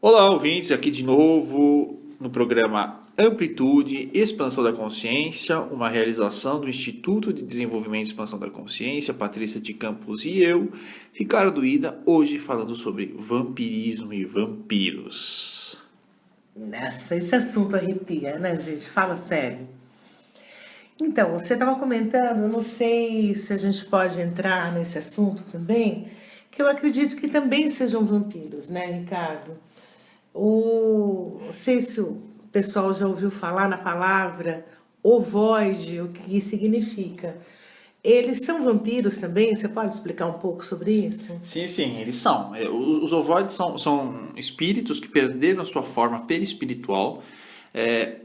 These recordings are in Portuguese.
Olá, ouvintes, aqui de novo no programa Amplitude Expansão da Consciência, uma realização do Instituto de Desenvolvimento e Expansão da Consciência, Patrícia de Campos e eu, Ricardo Ida, hoje falando sobre vampirismo e vampiros. Nossa, esse assunto arrepia, né, gente? Fala sério. Então, você estava comentando, eu não sei se a gente pode entrar nesse assunto também, que eu acredito que também sejam vampiros, né, Ricardo? Não sei se o pessoal já ouviu falar na palavra ovoide, o que significa. Eles são vampiros também? Você pode explicar um pouco sobre isso? Sim, eles são. Os ovoides são espíritos que perderam a sua forma perispiritual, é,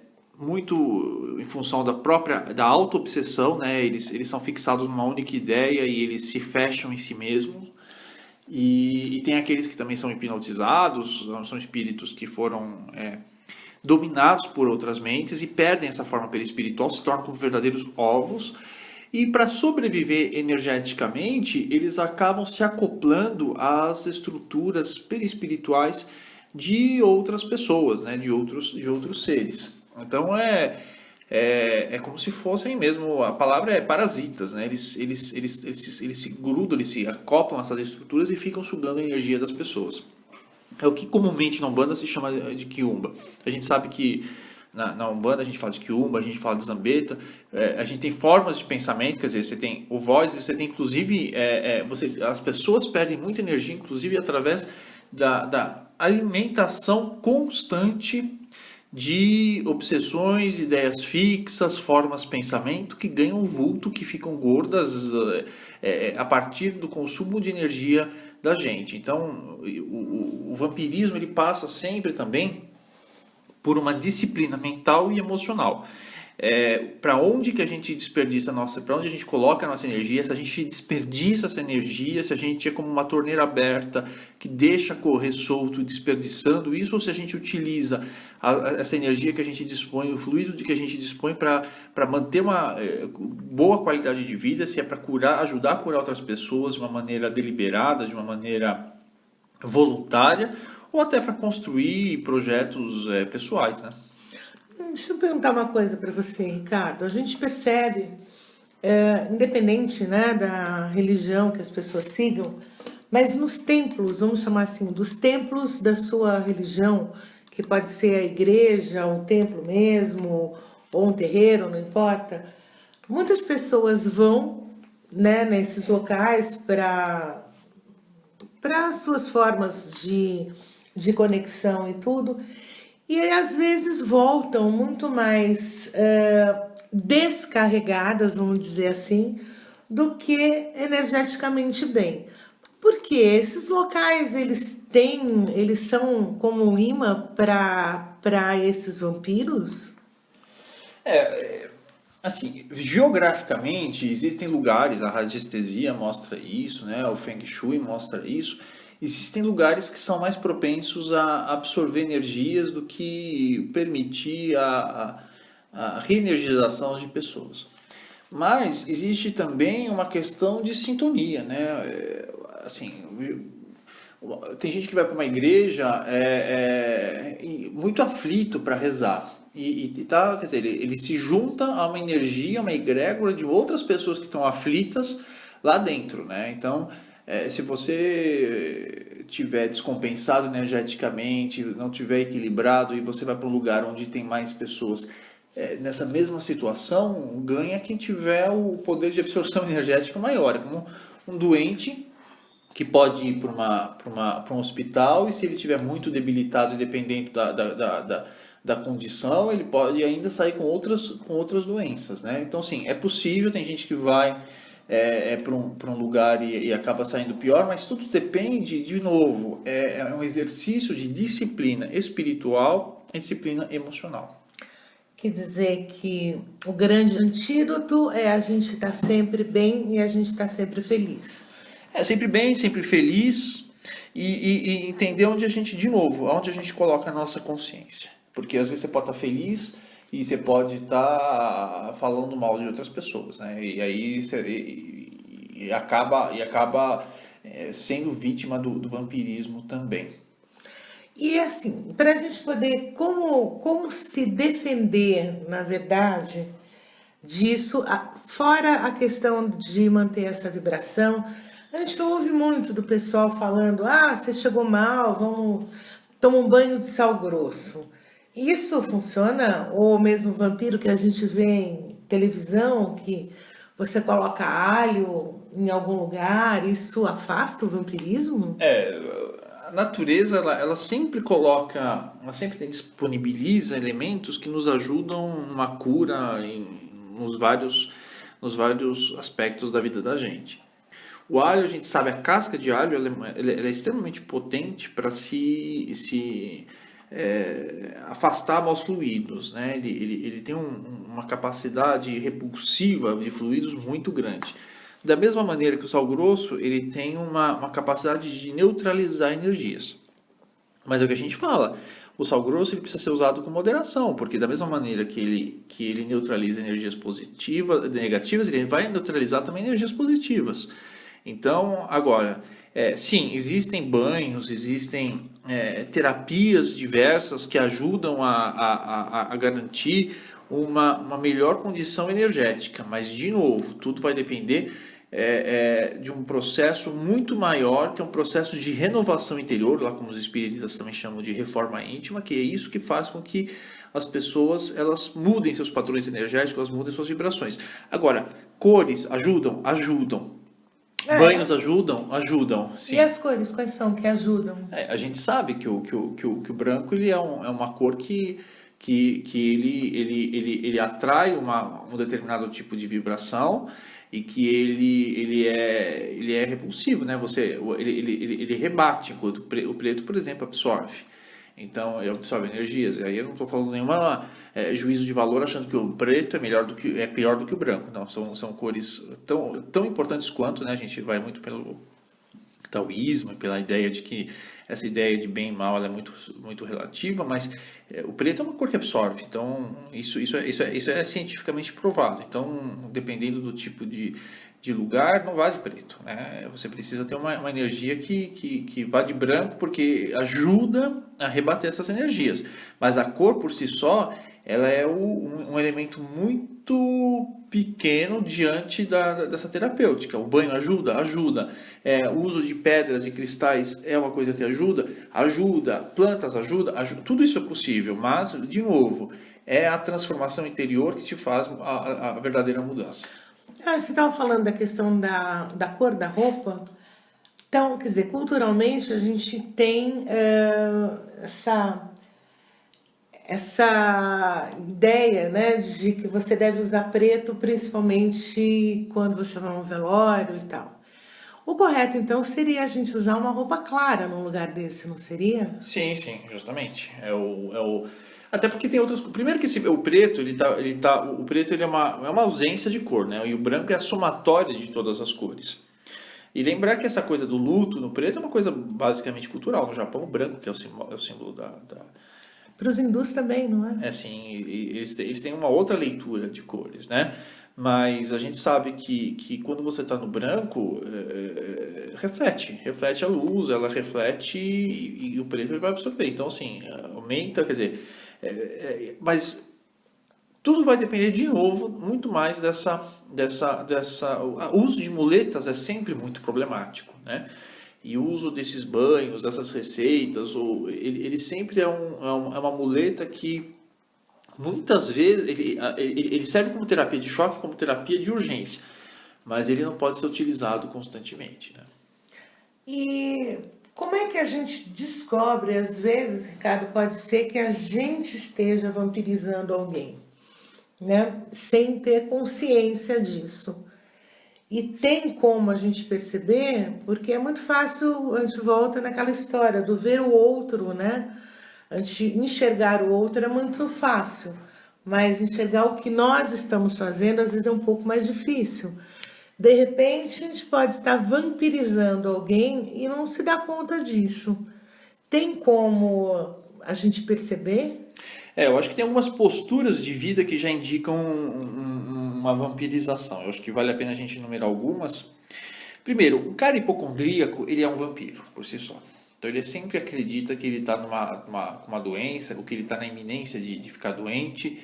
muito em função da auto-obsessão, né? Eles são fixados numa única ideia e eles se fecham em si mesmos. E tem aqueles que também são hipnotizados, são espíritos que foram dominados por outras mentes e perdem essa forma perispiritual, se tornam como verdadeiros ovos. E para sobreviver energeticamente, eles acabam se acoplando às estruturas perispirituais de outras pessoas, né? de outros seres. Então é como se fossem mesmo, a palavra é parasitas, né? Eles se grudam, eles se acoplam a essas estruturas e ficam sugando a energia das pessoas. É o que comumente na Umbanda se chama de Quiumba. A gente sabe que na Umbanda a gente fala de Quiumba, a gente fala de Zambeta, a gente tem formas de pensamento, quer dizer, você tem o voz, você tem inclusive, as pessoas perdem muita energia, inclusive através da alimentação constante de obsessões, ideias fixas, formas de pensamento que ganham vulto, que ficam gordas a partir do consumo de energia da gente. Então, o vampirismo ele passa sempre também por uma disciplina mental e emocional. Para onde que a gente desperdiça para onde a gente coloca a nossa energia, se a gente desperdiça essa energia, se a gente é como uma torneira aberta que deixa correr solto, desperdiçando isso, ou se a gente utiliza essa energia que a gente dispõe, o fluido de que a gente dispõe para manter uma boa qualidade de vida, se é para curar, ajudar a curar outras pessoas de uma maneira deliberada, de uma maneira voluntária, ou até para construir projetos pessoais, né? Deixa eu perguntar uma coisa para você, Ricardo. A gente percebe, independente, né, da religião que as pessoas sigam, mas nos templos, vamos chamar assim, dos templos da sua religião, que pode ser a igreja, um templo mesmo, ou um terreiro, não importa. Muitas pessoas vão, né, nesses locais para suas formas de conexão e tudo, e aí, às vezes voltam muito mais descarregadas, vamos dizer assim, do que energeticamente bem. Porque esses locais eles são como um imã para esses vampiros? Assim, geograficamente existem lugares, a radiestesia mostra isso, né? O Feng Shui mostra isso. Existem lugares que são mais propensos a absorver energias do que permitir a reenergização de pessoas. Mas existe também uma questão de sintonia, né? Assim, tem gente que vai para uma igreja muito aflito para rezar. Tá, quer dizer, ele se junta a uma energia, uma egrégora de outras pessoas que estão aflitas lá dentro, né? Então, se você tiver descompensado energeticamente, não tiver equilibrado e você vai para um lugar onde tem mais pessoas nessa mesma situação, ganha quem tiver o poder de absorção energética maior. É como um doente que pode ir para um hospital e se ele estiver muito debilitado e dependendo da condição, ele pode ainda sair com outras doenças, né? Então, sim, é possível, tem gente que vai para um lugar e acaba saindo pior, mas tudo depende, de novo, é um exercício de disciplina espiritual e disciplina emocional. Quer dizer que o grande antídoto é a gente estar sempre bem e a gente estar sempre feliz. É sempre bem, sempre feliz e entender onde a gente, de novo, onde a gente coloca a nossa consciência. Porque às vezes você pode estar feliz e você pode estar falando mal de outras pessoas, né? E aí você acaba sendo vítima do vampirismo também. E assim, para a gente poder, como se defender, na verdade, disso, fora a questão de manter essa vibração, a gente não ouve muito do pessoal falando, ah, você chegou mal, vamos tomar um banho de sal grosso. Isso funciona? Ou mesmo vampiro que a gente vê em televisão, que você coloca alho em algum lugar, isso afasta o vampirismo? É, a natureza, ela sempre coloca, ela sempre disponibiliza elementos que nos ajudam numa cura nos vários aspectos da vida da gente. O alho, a gente sabe, a casca de alho, ela é extremamente potente para afastar maus fluidos, né? Ele tem uma capacidade repulsiva de fluidos muito grande. Da mesma maneira que o sal grosso, ele tem uma capacidade de neutralizar energias. Mas é o que a gente fala, o sal grosso ele precisa ser usado com moderação, porque da mesma maneira que ele neutraliza energias positivas, negativas, ele vai neutralizar também energias positivas. Então, agora, sim, existem banhos, existem terapias diversas que ajudam a garantir uma melhor condição energética, mas, de novo, tudo vai depender de um processo muito maior, que é um processo de renovação interior, lá como os espíritas também chamam de reforma íntima, que é isso que faz com que as pessoas elas mudem seus padrões energéticos, elas mudem suas vibrações. Agora, cores ajudam? Ajudam. Banhos ajudam? Ajudam, sim. E as cores, quais são que ajudam? A gente sabe que o branco ele é uma cor que ele atrai um determinado tipo de vibração e que ele é repulsivo, né? Ele rebate, enquanto o preto, por exemplo, absorve. Então, ele absorve energias. E aí eu não estou falando nenhuma juízo de valor achando que o preto é pior do que o branco. Não, são cores tão importantes quanto, né? A gente vai muito pelo taoísmo, pela ideia de que essa ideia de bem e mal ela é muito relativa, mas o preto é uma cor que absorve, então isso é cientificamente provado. Então, dependendo do tipo de lugar, não vá de preto, né? Você precisa ter uma energia que vá de branco, porque ajuda a rebater essas energias, mas a cor por si só, ela é um elemento muito pequeno diante dessa terapêutica. O banho ajuda? Ajuda. O uso de pedras e cristais é uma coisa que ajuda? Ajuda. Plantas ajuda? Tudo isso é possível, mas, de novo, é a transformação interior que te faz a verdadeira mudança. Você estava falando da questão da cor da roupa. Então, quer dizer, culturalmente a gente tem essa ideia, né, de que você deve usar preto, principalmente quando você vai a um velório e tal. O correto, então, seria a gente usar uma roupa clara num lugar desse, não seria? Sim, justamente. Até porque tem outras. Primeiro que o preto, o preto ele é uma ausência de cor, né? E o branco é a somatória de todas as cores. E lembrar que essa coisa do luto no preto é uma coisa basicamente cultural. No Japão, o branco que é o símbolo da. Para os hindus também, não é? É assim, eles têm uma outra leitura de cores, né? Mas a gente sabe que quando você está no branco, reflete a luz, ela reflete e o preto ele vai absorver. Então, assim, aumenta, quer dizer, mas tudo vai depender, de novo, muito mais o uso de muletas é sempre muito problemático, né? E o uso desses banhos, dessas receitas, ele sempre é uma muleta que muitas vezes ele serve como terapia de choque, como terapia de urgência, mas ele não pode ser utilizado constantemente, né? E como é que a gente descobre, às vezes, Ricardo, pode ser que a gente esteja vampirizando alguém, né? Sem ter consciência disso. E tem como a gente perceber, porque é muito fácil, a gente volta naquela história do ver o outro, né? A gente enxergar o outro é muito fácil, mas enxergar o que nós estamos fazendo às vezes é um pouco mais difícil. De repente, a gente pode estar vampirizando alguém e não se dá conta disso. Tem como a gente perceber? Eu acho que tem algumas posturas de vida que já indicam uma vampirização. Eu acho que vale a pena a gente enumerar algumas. Primeiro, o cara hipocondríaco, ele é um vampiro, por si só. Então ele sempre acredita que ele está com uma doença, ou que ele está na iminência de ficar doente,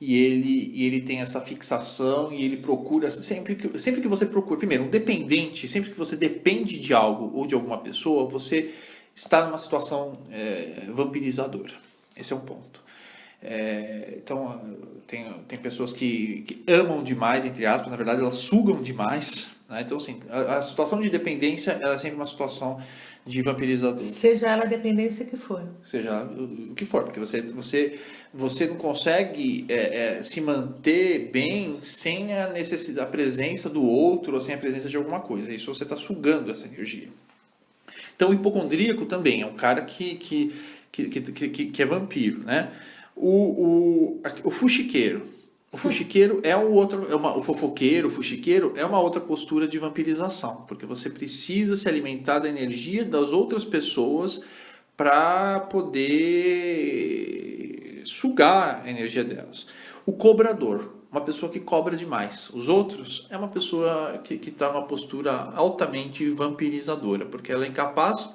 e ele tem essa fixação e ele procura, sempre que você procura, primeiro, um dependente, sempre que você depende de algo ou de alguma pessoa, você está numa situação vampirizadora. Esse é um ponto. Então, tem pessoas que amam demais, entre aspas, na verdade elas sugam demais, né? Então, assim, a situação de dependência ela é sempre uma situação de vampirizador. Seja ela a dependência que for. Seja o que for, porque você não consegue se manter bem sem a necessidade, a presença do outro ou sem a presença de alguma coisa. Isso você está sugando essa energia. Então, o hipocondríaco também é um cara que é vampiro, né? O fuxiqueiro. O fuxiqueiro é o fofoqueiro, o fuxiqueiro é uma outra postura de vampirização, porque você precisa se alimentar da energia das outras pessoas para poder sugar a energia delas. O cobrador, uma pessoa que cobra demais. Os outros é uma pessoa que está numa postura altamente vampirizadora, porque ela é incapaz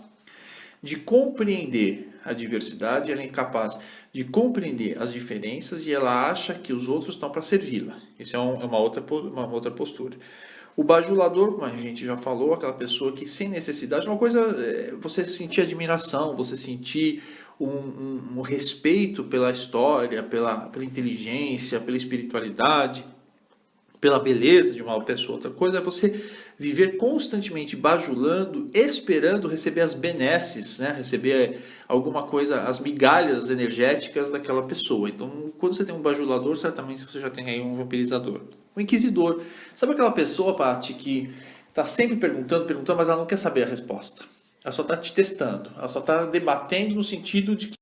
de compreender a diversidade, ela é incapaz de compreender as diferenças e ela acha que os outros estão para servi-la. Isso é uma outra postura. O bajulador, como a gente já falou, aquela pessoa que sem necessidade, uma coisa é você sentir admiração, você sentir um respeito pela história, pela inteligência, pela espiritualidade, pela beleza de uma pessoa. Outra coisa é você viver constantemente bajulando, esperando receber as benesses, né? Receber alguma coisa, as migalhas energéticas daquela pessoa. Então, quando você tem um bajulador, certamente você já tem aí um vampirizador. O inquisidor. Sabe aquela pessoa, Paty, que está sempre perguntando, mas ela não quer saber a resposta. Ela só está te testando. Ela só está debatendo no sentido de que